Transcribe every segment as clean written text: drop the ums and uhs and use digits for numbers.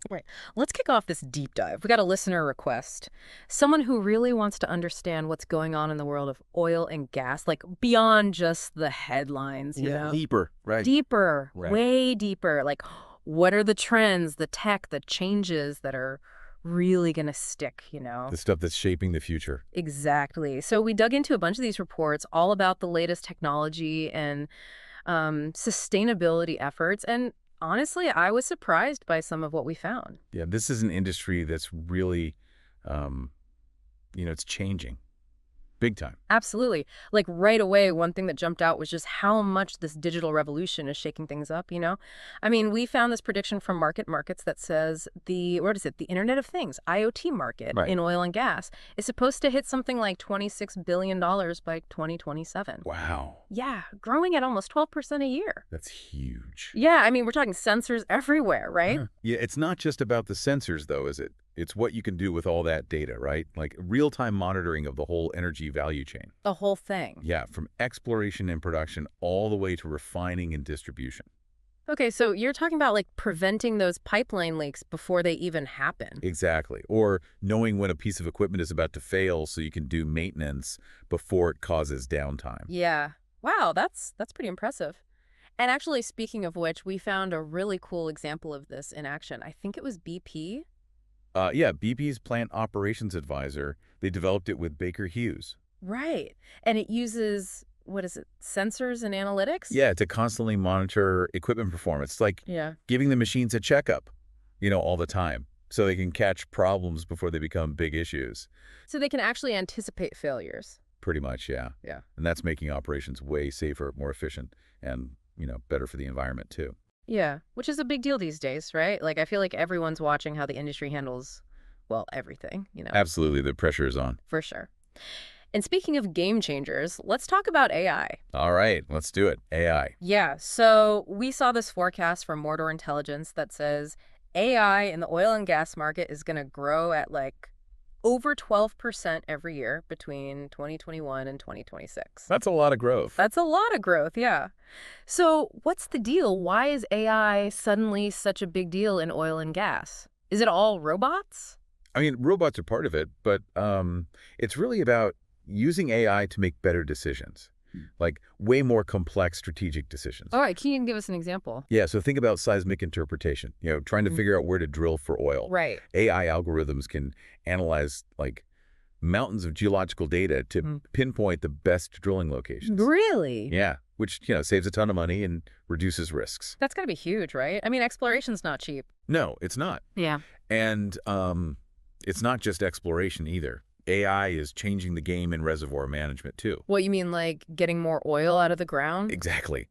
Right. Let's kick off this deep dive. We got a listener request. Someone who really wants to understand what's going on in the world of oil and gas, like beyond just the headlines, you Yeah, know? deeper, right? Deeper, Right. way deeper. Like, what are the trends, the tech, the changes that are really going to stick, you know? The stuff that's shaping the future. Exactly. So we dug into a bunch of these reports all about the latest technology and sustainability efforts. And honestly, I was surprised by some of what we found. Yeah, this is an industry that's really, um, it's changing big time. Absolutely. Like right away, one thing that jumped out was just how much this digital revolution is shaking things up, you know? I mean, we found this prediction from Markets that says what is it? The Internet of Things, IoT market Right. in oil and gas is supposed to hit something like $26 billion by 2027. Wow, Yeah, growing at almost 12% a year. that's huge. Yeah, I mean, we're talking sensors everywhere, right? Huh. Yeah, it's not just about the sensors, though, is it? It's what you can do with all that data, right? Like real-time monitoring of the whole energy value chain. The whole thing. Yeah, from exploration and production all the way to refining and distribution. Okay, so you're talking about like preventing those pipeline leaks before they even happen. Exactly. Or knowing when a piece of equipment is about to fail so you can do maintenance before it causes downtime. Yeah. Wow, that's pretty impressive. And actually, speaking of which, we found a really cool example of this in action. I think it was BP. Yeah, BP's plant operations advisor, they developed it with Baker Hughes. Right. And it uses, what is it, sensors and analytics? Yeah, to constantly monitor equipment performance. It's like Yeah. giving the machines a checkup, all the time so they can catch problems before they become big issues. So they can actually anticipate failures. Pretty much, yeah. Yeah. And that's making operations way safer, more efficient, and, better for the environment too. Yeah, which is a big deal these days, right? Like, I feel like everyone's watching how the industry handles, well, everything, Absolutely, the pressure is on. for sure. And speaking of game changers, let's talk about AI. All right, let's do it. AI. Yeah, so we saw this forecast from Mordor Intelligence that says AI in the oil and gas market is going to grow at like over 12% every year between 2021 and 2026. That's a lot of growth. That's a lot of growth, yeah. So, what's the deal? Why is AI suddenly such a big deal in oil and gas? Is it all robots? I mean, robots are part of it, but it's really about using AI to make better decisions, like way more complex strategic decisions. All right, can you give us an example? Yeah, so think about seismic interpretation, trying to Mm. figure out where to drill for oil. Right. AI algorithms can analyze like mountains of geological data to Mm. pinpoint the best drilling locations. Really? Yeah, which, saves a ton of money and reduces risks. That's got to be huge, right? I mean, exploration's not cheap. No, it's not. Yeah. And it's not just exploration either. AI is changing the game in reservoir management too. What, you mean like getting more oil out of the ground? Exactly.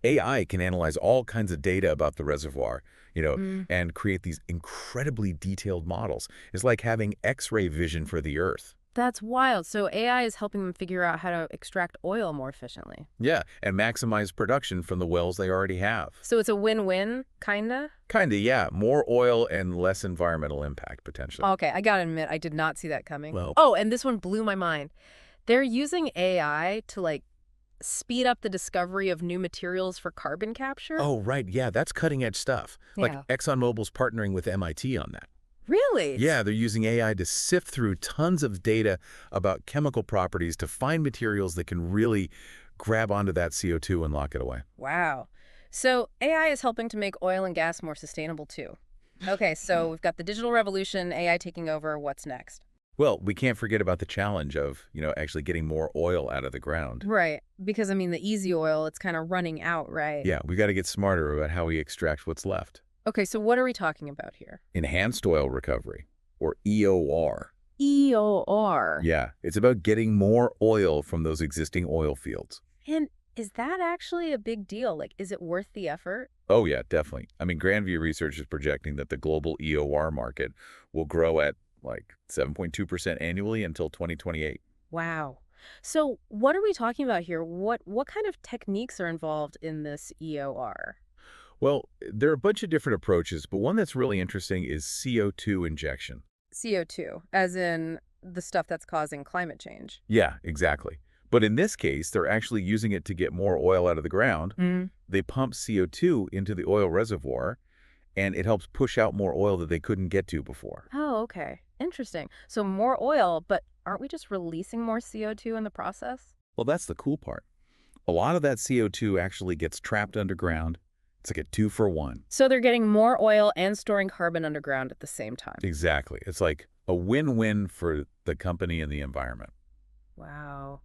AI can analyze all kinds of data about the reservoir, Mm. and create these incredibly detailed models. It's like having X-ray vision for the Earth. That's wild. So AI is helping them figure out how to extract oil more efficiently. Yeah, and maximize production from the wells they already have. So it's a win-win, kinda? Kinda, yeah. More oil and less environmental impact, potentially. Okay, I gotta admit, I did not see that coming. Well, Oh, and this one blew my mind. They're using AI to, like, speed up the discovery of new materials for carbon capture? oh, right, yeah, that's cutting-edge stuff. Like Yeah. ExxonMobil's partnering with MIT on that. Really? Yeah, they're using AI to sift through tons of data about chemical properties to find materials that can really grab onto that CO2 and lock it away. Wow. So AI is helping to make oil and gas more sustainable too. Okay, so we've got the digital revolution, AI taking over. What's next? Well, we can't forget about the challenge of, actually getting more oil out of the ground. Right. Because, I mean, the easy oil, it's kind of running out, right? Yeah, we got to get smarter about how we extract what's left. Okay, so what are we talking about here? Enhanced oil recovery, or EOR. EOR. Yeah, it's about getting more oil from those existing oil fields. And is that actually a big deal? Like, is it worth the effort? Oh, yeah, definitely. I mean, Grandview Research is projecting that the global EOR market will grow at like 7.2% annually until 2028. Wow. So what are we talking about here? What kind of techniques are involved in this EOR? Well, there are a bunch of different approaches, but one that's really interesting is CO2 injection. CO2, as in the stuff that's causing climate change. Yeah, exactly. But in this case, they're actually using it to get more oil out of the ground. Mm. They pump CO2 into the oil reservoir, and it helps push out more oil that they couldn't get to before. Oh, okay. Interesting. So more oil, but aren't we just releasing more CO2 in the process? Well, that's the cool part. A lot of that CO2 actually gets trapped underground. It's like a two for one. So they're getting more oil and storing carbon underground at the same time. Exactly. It's like a win-win for the company and the environment. Wow.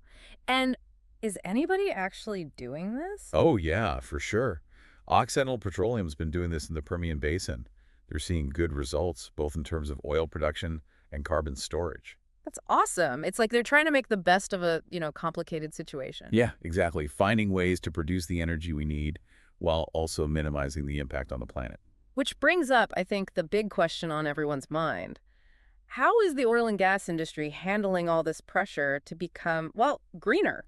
And is anybody actually doing this? Oh, yeah, for sure. Occidental Petroleum's been doing this in the Permian Basin. They're seeing good results, both in terms of oil production and carbon storage. That's awesome. It's like they're trying to make the best of a, complicated situation. Yeah, exactly. Finding ways to produce the energy we need while also minimizing the impact on the planet. Which brings up, I think, the big question on everyone's mind. How is the oil and gas industry handling all this pressure to become, well, greener?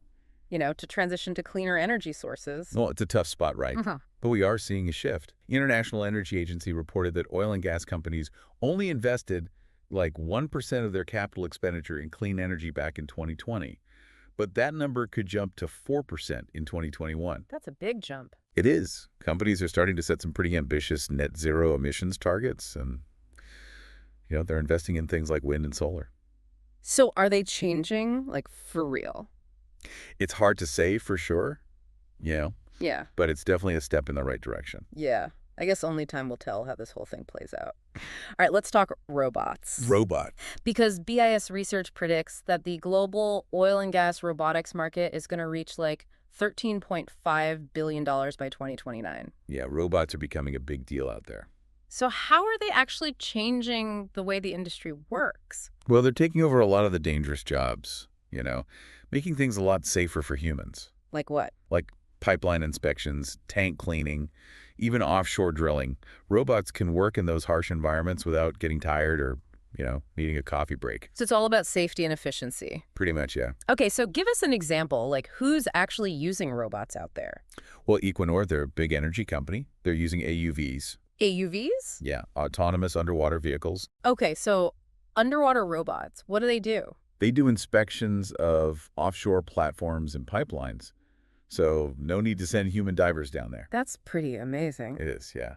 To transition to cleaner energy sources. Well, it's a tough spot, right? Uh-huh. But we are seeing a shift. International Energy Agency reported that oil and gas companies only invested like 1% of their capital expenditure in clean energy back in 2020. But that number could jump to 4% in 2021. That's a big jump. It is. Companies are starting to set some pretty ambitious net zero emissions targets, and they're investing in things like wind and solar. So are they changing, like, for real? It's hard to say for sure, Yeah. but it's definitely a step in the right direction. Yeah. I guess only time will tell how this whole thing plays out. All right, let's talk robots. Robot. Because BIS research predicts that the global oil and gas robotics market is going to reach like $13.5 billion by 2029. Yeah, robots are becoming a big deal out there. So how are they actually changing the way the industry works? Well, they're taking over a lot of the dangerous jobs, making things a lot safer for humans, Like what? like pipeline inspections, tank cleaning, even offshore drilling. Robots can work in those harsh environments without getting tired or, needing a coffee break. So it's all about safety and efficiency. Pretty much, yeah. Okay, so give us an example, like who's actually using robots out there? Well, Equinor, they're a big energy company. They're using AUVs. AUVs? Yeah, autonomous underwater vehicles. Okay, so underwater robots, what do they do? They do inspections of offshore platforms and pipelines. So no need to send human divers down there. That's pretty amazing. It is, yeah.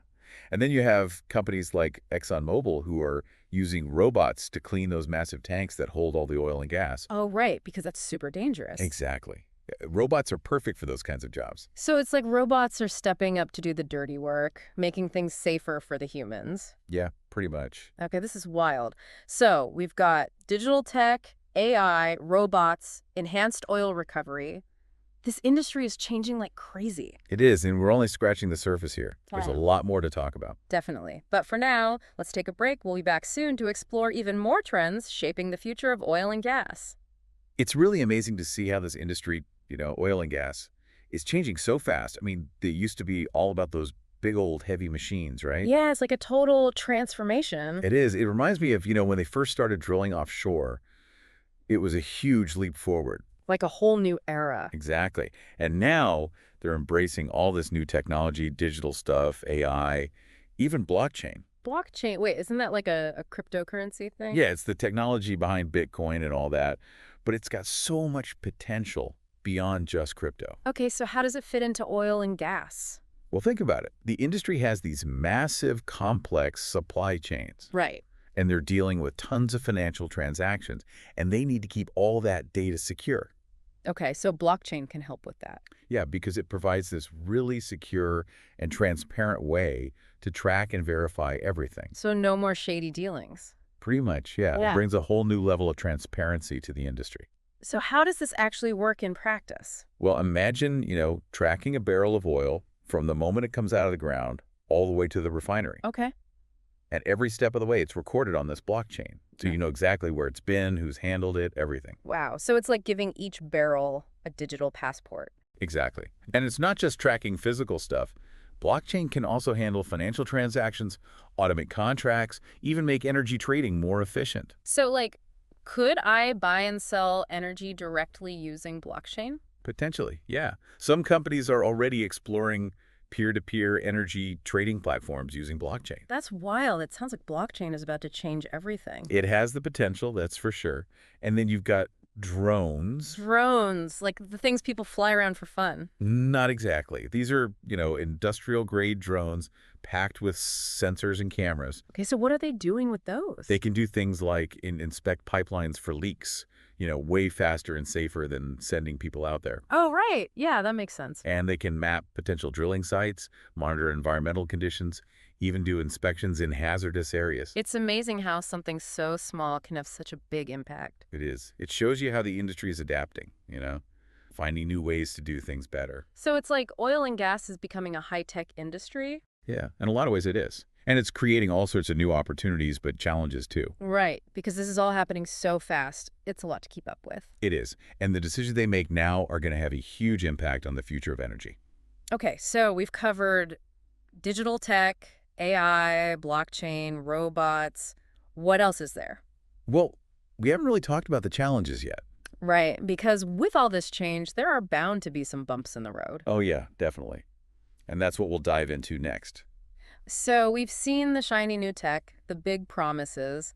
And then you have companies like ExxonMobil who are using robots to clean those massive tanks that hold all the oil and gas. Oh, right, because that's super dangerous. Exactly. Robots are perfect for those kinds of jobs. So it's like robots are stepping up to do the dirty work, making things safer for the humans. Yeah, pretty much. Okay, this is wild. So we've got digital tech, AI, robots, enhanced oil recovery. This industry is changing like crazy. It is, and we're only scratching the surface here. There's a Wow. lot more to talk about. Definitely. But for now, let's take a break. We'll be back soon to explore even more trends shaping the future of oil and gas. It's really amazing to see how this industry, oil and gas, is changing so fast. I mean, they used to be all about those big old heavy machines, right? Yeah, it's like a total transformation. It is. It reminds me of, when they first started drilling offshore, it was a huge leap forward. Like a whole new era. Exactly. And now they're embracing all this new technology, digital stuff, AI, even blockchain. Blockchain, wait, isn't that like a cryptocurrency thing? Yeah, it's the technology behind Bitcoin and all that, but it's got so much potential beyond just crypto. Okay, so how does it fit into oil and gas? Well, think about it. The industry has these massive, complex supply chains, Right. and they're dealing with tons of financial transactions, and they need to keep all that data secure. Okay, so blockchain can help with that. Yeah, because it provides this really secure and transparent way to track and verify everything. So no more shady dealings. Pretty much, yeah. It Yeah. brings a whole new level of transparency to the industry. So how does this actually work in practice? Well, imagine, tracking a barrel of oil from the moment it comes out of the ground all the way to the refinery. Okay. And every step of the way, it's recorded on this blockchain. So Yeah. you know exactly where it's been, who's handled it, everything. Wow. So it's like giving each barrel a digital passport. Exactly. And it's not just tracking physical stuff. Blockchain can also handle financial transactions, automate contracts, even make energy trading more efficient. So like, could I buy and sell energy directly using blockchain? Potentially, yeah. Some companies are already exploring peer-to-peer energy trading platforms using blockchain. That's wild. It sounds like blockchain is about to change everything. It has the potential, that's for sure. And then you've got drones. Drones, like the things people fly around for fun. Not exactly. These are, industrial-grade drones packed with sensors and cameras. Okay, so what are they doing with They those? can do things like inspect pipelines for leaks, way faster and safer than sending people out there. Oh, right. Yeah, that makes sense. And they can map potential drilling sites, monitor environmental conditions, even do inspections in hazardous areas. It's amazing how something so small can have such a big impact. It is. It shows you how the industry is adapting, finding new ways to do things better. So it's like oil and gas is becoming a high-tech industry? Yeah, in a lot of ways it is. And it's creating all sorts of new opportunities, but challenges too. Right, because this is all happening so fast. It's a lot to keep up with. It is. And the decisions they make now are going to have a huge impact on the future of energy. Okay, so we've covered digital tech, AI, blockchain, robots. What else is there? Well, we haven't really talked about the challenges yet. Right, because with all this change, there are bound to be some bumps in the road. Oh, yeah, definitely. And that's what we'll dive into next. So we've seen the shiny new tech, the big promises,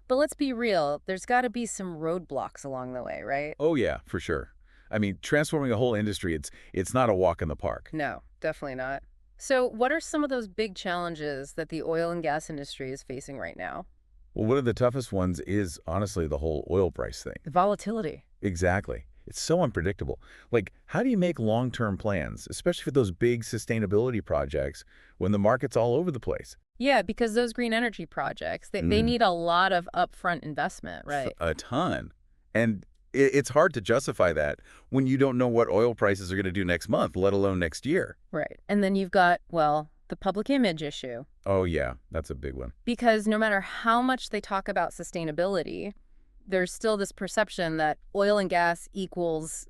but let's be real, there's got to be some roadblocks along the way, right? Oh, yeah, for sure. I mean, transforming a whole industry, it's not a walk in the park. No, definitely not. So what are some of those big challenges that the oil and gas industry is facing right now? Well, one of the toughest ones is, honestly, the whole oil price thing. The volatility. Exactly. It's so unpredictable. Like, how do you make long-term plans, especially for those big sustainability projects, when the market's all over the place? Yeah, because those green energy projects, they Mm, need a lot of upfront investment, right? a ton. And it's hard to justify that when you don't know what oil prices are going to do next month, let alone next year. Right. And then you've got, well, the public image issue. Oh, yeah, that's a big one. Because no matter how much they talk about sustainability, there's still this perception that oil and gas equals,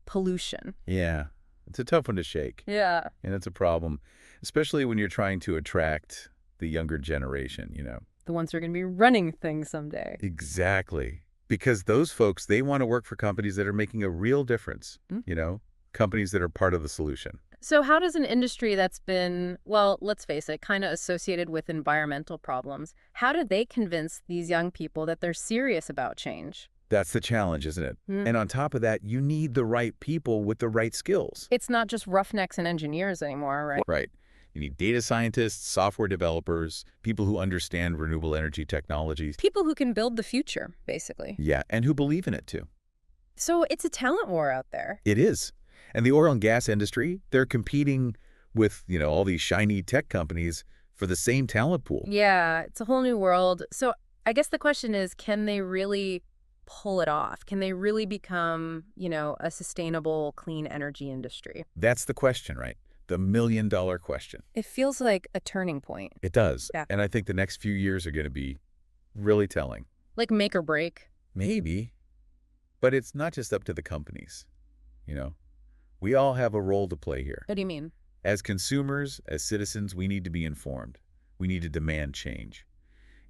pollution. Yeah, it's a tough one to shake. Yeah. And it's a problem, especially when you're trying to attract the younger generation. The ones who are going to be running things someday. Exactly. Because those folks, they want to work for companies that are making a real difference, Mm. companies that are part of the solution. So how does an industry that's been, well, let's face it, kind of associated with environmental problems, how do they convince these young people that they're serious about change? That's the challenge, isn't it? Mm. And on top of that, you need the right people with the right skills. It's not just roughnecks and engineers anymore, right? Right. You need data scientists, software developers, people who understand renewable energy technologies. People who can build the future, basically. Yeah, and who believe in it too. So it's a talent war out there. It is. And the oil and gas industry, they're competing with, all these shiny tech companies for the same talent pool. Yeah, it's a whole new world. So I guess the question is, can they really pull it off? Can they really become, a sustainable, clean energy industry? That's the question, right? The million-dollar question. It feels like a turning point. It does. Yeah. And I think the next few years are going to be really telling. Like make or break. Maybe. But it's not just up to the companies. We all have a role to play here. What do you mean? As consumers, as citizens, we need to be informed. We need to demand change.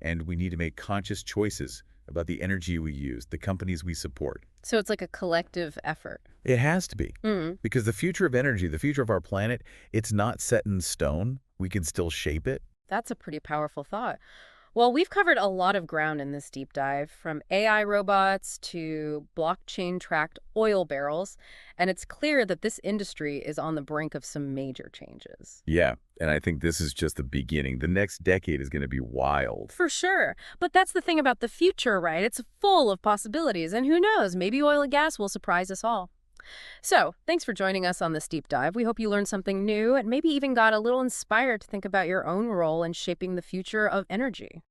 And we need to make conscious choices about the energy we use, the companies we support. So it's like a collective effort. It has to be. Mm. Because the future of energy, the future of our planet, it's not set in stone. We can still shape it. That's a pretty powerful thought. Well, we've covered a lot of ground in this deep dive, from AI robots to blockchain-tracked oil barrels, and it's clear that this industry is on the brink of some major changes. Yeah, and I think this is just the beginning. The next decade is going to be wild. For sure. But that's the thing about the future, right? It's full of possibilities, and who knows, maybe oil and gas will surprise us all. So, thanks for joining us on this deep dive. We hope you learned something new and maybe even got a little inspired to think about your own role in shaping the future of energy.